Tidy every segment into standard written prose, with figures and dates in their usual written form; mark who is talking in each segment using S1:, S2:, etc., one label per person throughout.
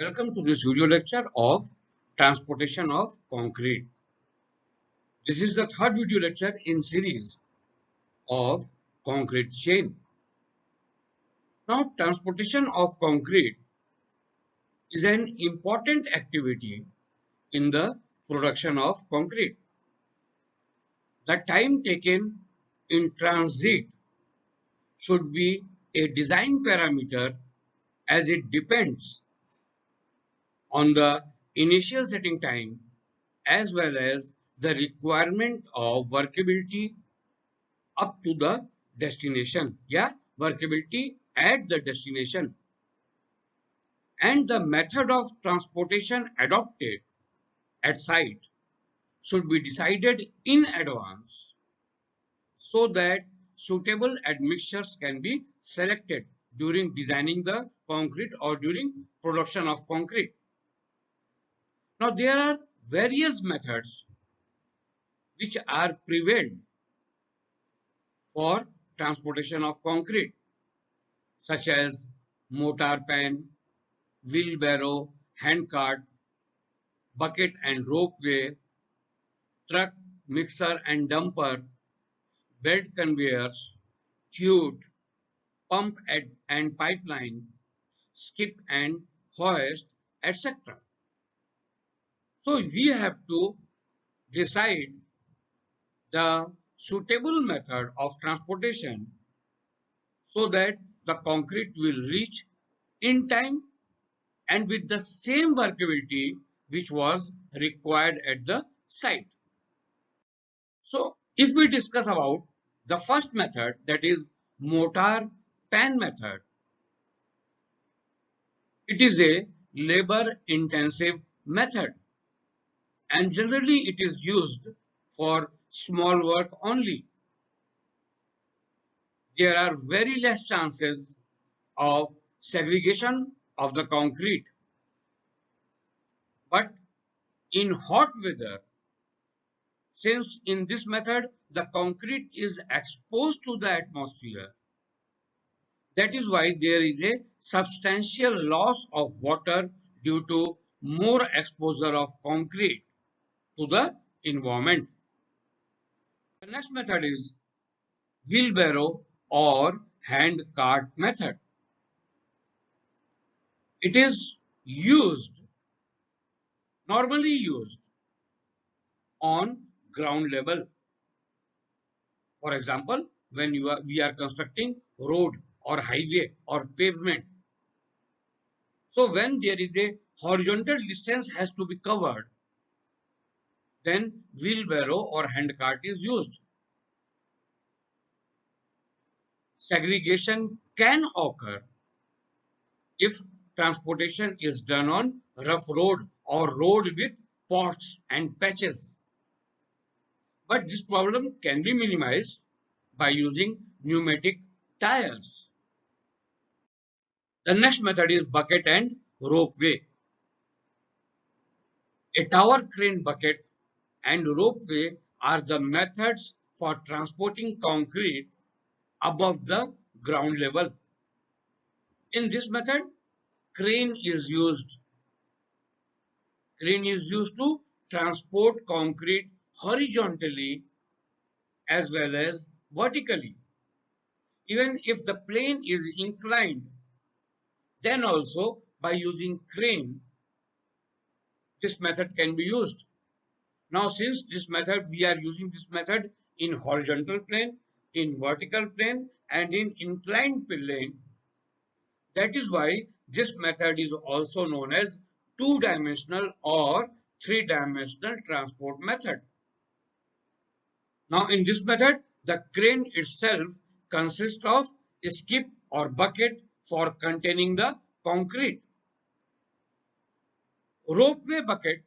S1: Welcome to this video lecture of transportation of concrete. This is the third video lecture in series of concrete chain. Now, transportation of concrete is an important activity in the production of concrete. The time taken in transit should be a design parameter as it depends on the initial setting time as well as the requirement of workability up to the destination. Yeah, workability at the destination. And the method of transportation adopted at site should be decided in advance so that suitable admixtures can be selected during designing the concrete or during production of concrete. Now, there are various methods which are prevalent for transportation of concrete, such as mortar pen, wheelbarrow, handcart, bucket and ropeway, truck, mixer and dumper, belt conveyors, chute, pump and pipeline, skip and hoist, etc. So we have to decide the suitable method of transportation so that the concrete will reach in time and with the same workability which was required at the site. So if we discuss about the first method, that is mortar pan method, it is a labor intensive method and generally it is used for small work only. There are very less chances of segregation of the concrete. But in hot weather, since in this method the concrete is exposed to the atmosphere, that is why there is a substantial loss of water due to more exposure of concrete to the environment. The next method is wheelbarrow or hand cart method. It is normally used on ground level. For example, when we are constructing road or highway or pavement. So when there is a horizontal distance has to be covered, then wheelbarrow or handcart is used. Segregation can occur if transportation is done on rough road or road with pots and patches. But this problem can be minimized by using pneumatic tires. The next method is bucket and ropeway. A tower crane bucket and ropeway are the methods for transporting concrete above the ground level. In this method, crane is used. Crane is used to transport concrete horizontally as well as vertically. Even if the plane is inclined, then also by using crane, this method can be used. Now, since we are using this method in horizontal plane, in vertical plane, and in inclined plane, that is why this method is also known as two-dimensional or three-dimensional transport method. Now, in this method, the crane itself consists of a skip or bucket for containing the concrete. Ropeway bucket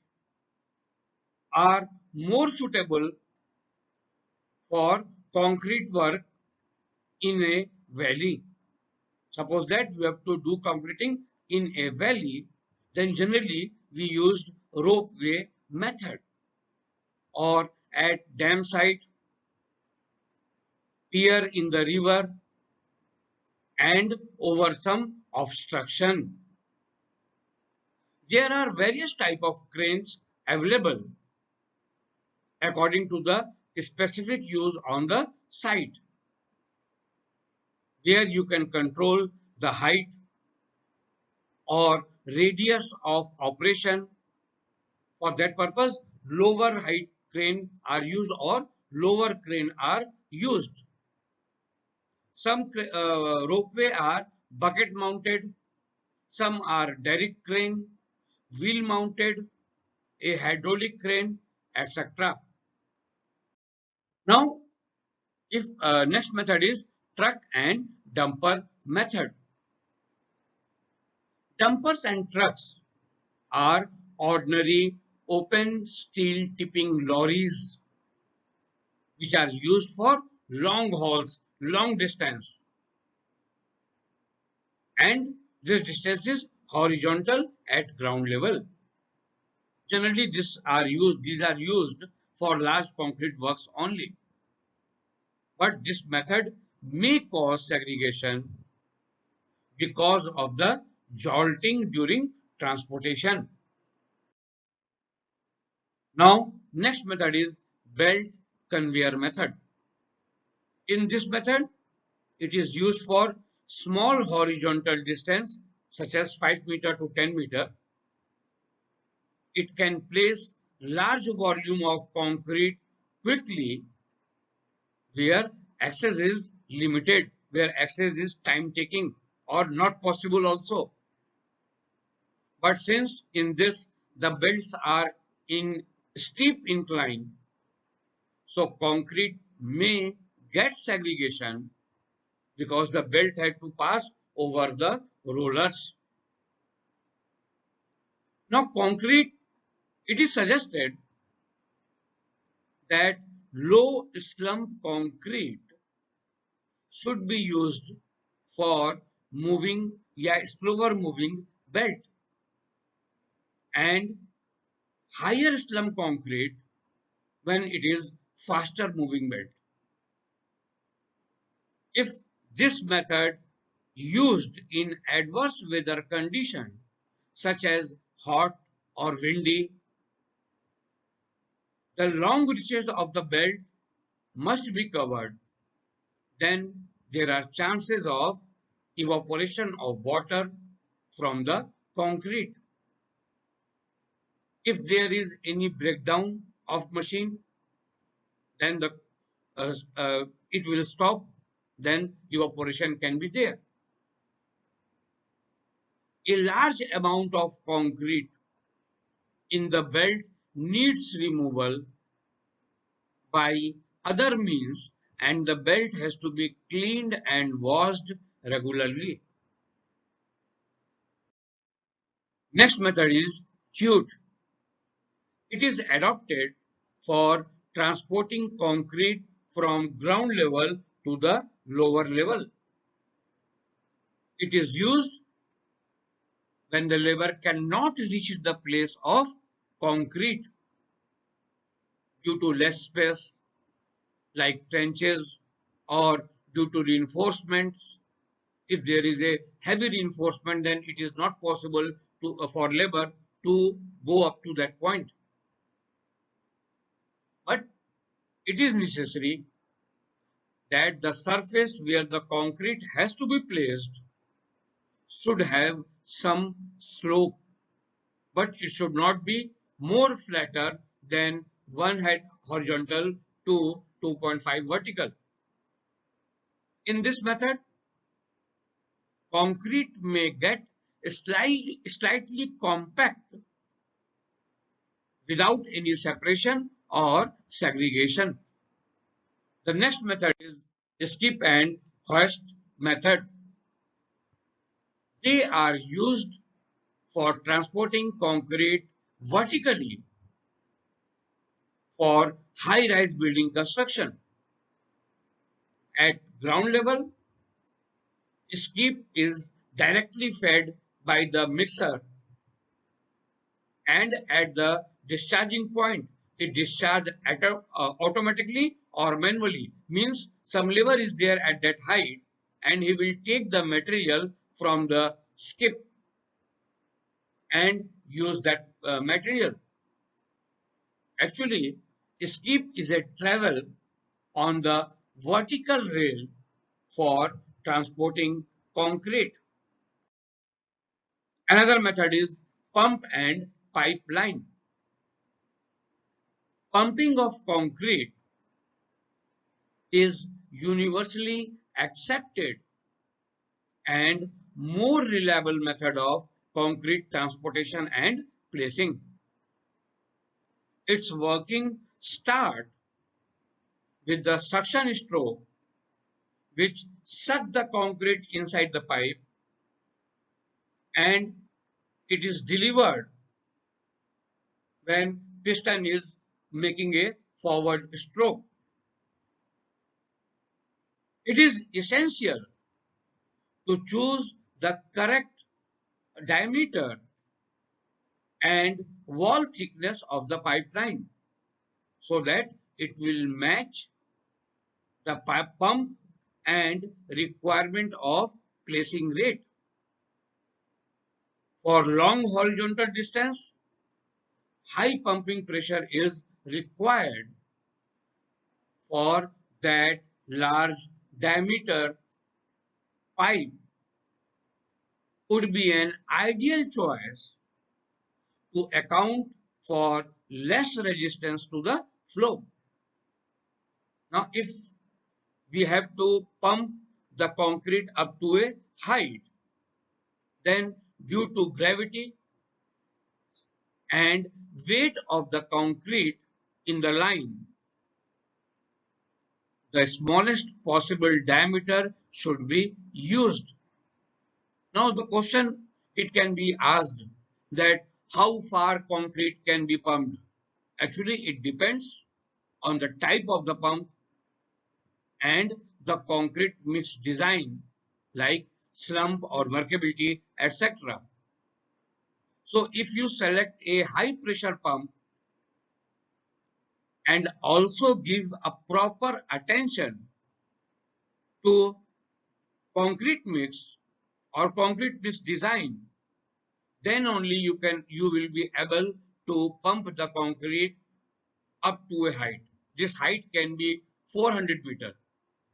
S1: are more suitable for concrete work in a valley. Suppose that you have to do concreting in a valley, then generally we used ropeway method, or at dam site, pier in the river, and over some obstruction. There are various types of cranes available according to the specific use on the site. There you can control the height or radius of operation. For that purpose, lower height crane are used or lower crane are used. Some ropeway are bucket mounted, some are derrick crane, wheel mounted, a hydraulic crane, etc. Now, if next method is truck and dumper method. Dumpers and trucks are ordinary open steel tipping lorries which are used for long hauls, long distance. And this distance is horizontal at ground level. Generally, these are used for large concrete works only. But this method may cause segregation because of the jolting during transportation. Now, next method is belt conveyor method. In this method, it is used for small horizontal distance such as 5 meter to 10 meter. It can place large volume of concrete quickly where access is limited, where access is time taking or not possible also. But since in this the belts are in steep incline, so concrete may get segregation because the belt had to pass over the rollers. Now concrete, it is suggested that low slump concrete should be used for moving, slower moving belt, and higher slump concrete when it is faster moving belt. If this method used in adverse weather condition such as hot or windy, the long reaches of the belt must be covered. Then there are chances of evaporation of water from the concrete. If there is any breakdown of machine, then it will stop, then evaporation can be there. A large amount of concrete in the belt needs removal by other means, and the belt has to be cleaned and washed regularly. Next method is chute. It is adopted for transporting concrete from ground level to the lower level. It is used when the labor cannot reach the place of concrete due to less space, like trenches, or due to reinforcements. If there is a heavy reinforcement, then it is not possible for labor to go up to that point. But it is necessary that the surface where the concrete has to be placed should have some slope, but it should not be more flatter than 1 head horizontal to 2.5 vertical. In this method, concrete may get slightly compact without any separation or segregation. The next method is skip and hoist method. They are used for transporting concrete vertically for high-rise building construction. At ground level, skip is directly fed by the mixer, and at the discharging point, it discharges automatically or manually. Means some lever is there at that height, and he will take the material from the skip and use that material. Actually, skip is a travel on the vertical rail for transporting concrete. Another method is pump and pipeline. Pumping of concrete is universally accepted and more reliable method of concrete transportation and placing. Its working start with the suction stroke, which suck the concrete inside the pipe, and it is delivered when piston is making a forward stroke. It is essential to choose the correct diameter and wall thickness of the pipeline so that it will match the pump and requirement of placing rate. For long horizontal distance, high pumping pressure is required for that large diameter pipe would be an ideal choice to account for less resistance to the flow. Now, if we have to pump the concrete up to a height, then due to gravity and weight of the concrete in the line, the smallest possible diameter should be used. Now the question it can be asked that how far concrete can be pumped. Actually, it depends on the type of the pump and the concrete mix design like slump or workability, etc. So if you select a high pressure pump and also give a proper attention to concrete mix or concrete mix design, then only you will be able to pump the concrete up to a height. This height can be 400 meter.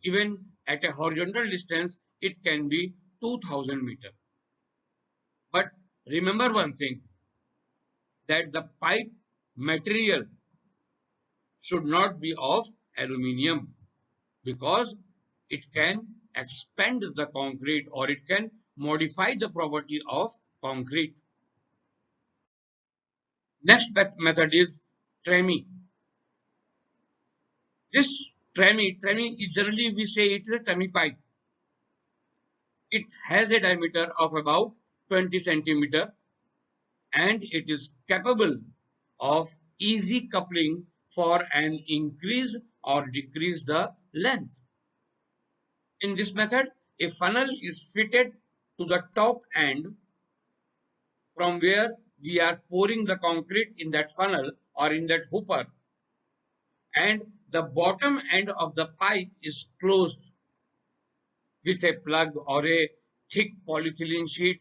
S1: Even at a horizontal distance, it can be 2000 meter. But remember one thing, that the pipe material should not be of aluminium because it can expand the concrete or it can modify the property of concrete. Next method is TREMI. This TREMI is generally we say it is a TREMI pipe. It has a diameter of about 20 centimeter and it is capable of easy coupling for an increase or decrease the length. In this method, a funnel is fitted to the top end from where we are pouring the concrete in that funnel or in that hooper, and the bottom end of the pipe is closed with a plug or a thick polyethylene sheet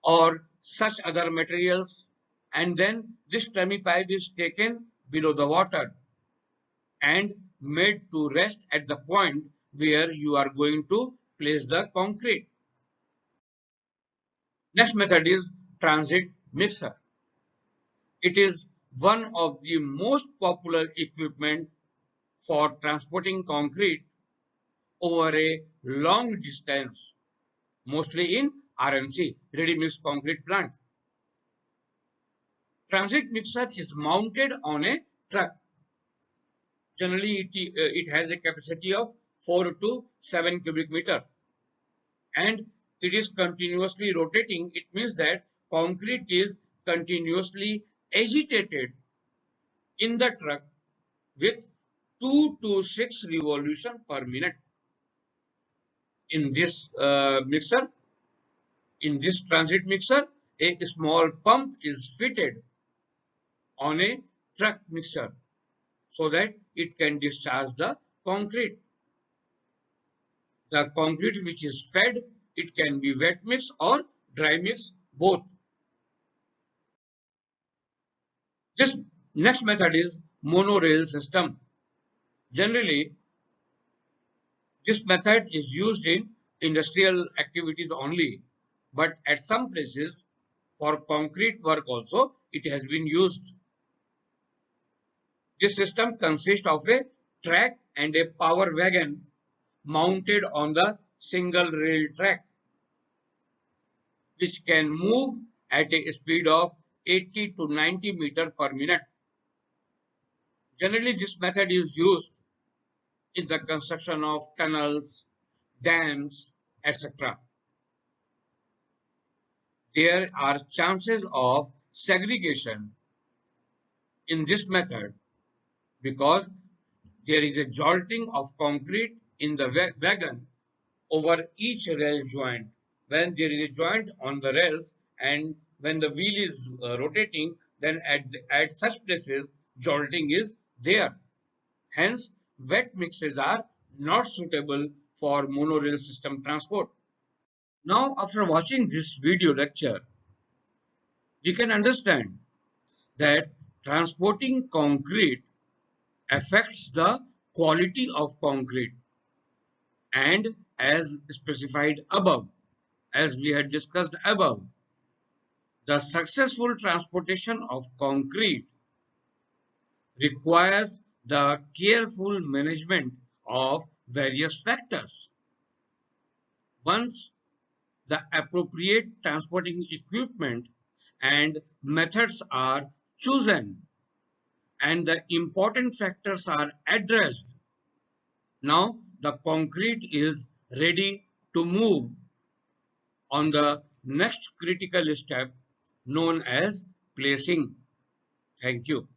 S1: or such other materials, and then this TREMI pipe is taken below the water and made to rest at the point where you are going to place the concrete. Next method is transit mixer. It is one of the most popular equipment for transporting concrete over a long distance, mostly in RMC, ready mix concrete plant. Transit mixer is mounted on a truck. Generally, it has a capacity of 4 to 7 cubic meter and it is continuously rotating. It means that concrete is continuously agitated in the truck with 2 to 6 revolution per minute. In this mixer, in this transit mixer, a small pump is fitted on a truck mixer so that it can discharge the concrete. The concrete which is fed, it can be wet mix or dry mix both. This next method is monorail system. Generally, this method is used in industrial activities only, but at some places for concrete work also it has been used. This system consists of a track and a power wagon mounted on the single rail track, which can move at a speed of 80 to 90 meter per minute. Generally, this method is used in the construction of tunnels, dams, etc. There are chances of segregation in this method because there is a jolting of concrete in the wagon over each rail joint. When there is a joint on the rails and when the wheel is rotating, then at such places jolting is there. Hence, wet mixes are not suitable for monorail system transport. Now, after watching this video lecture, we can understand that transporting concrete affects the quality of concrete, and as specified above, as we had discussed above, the successful transportation of concrete requires the careful management of various factors. Once the appropriate transporting equipment and methods are chosen and the important factors are addressed, now the concrete is ready to move on the next critical step known as placing. Thank you.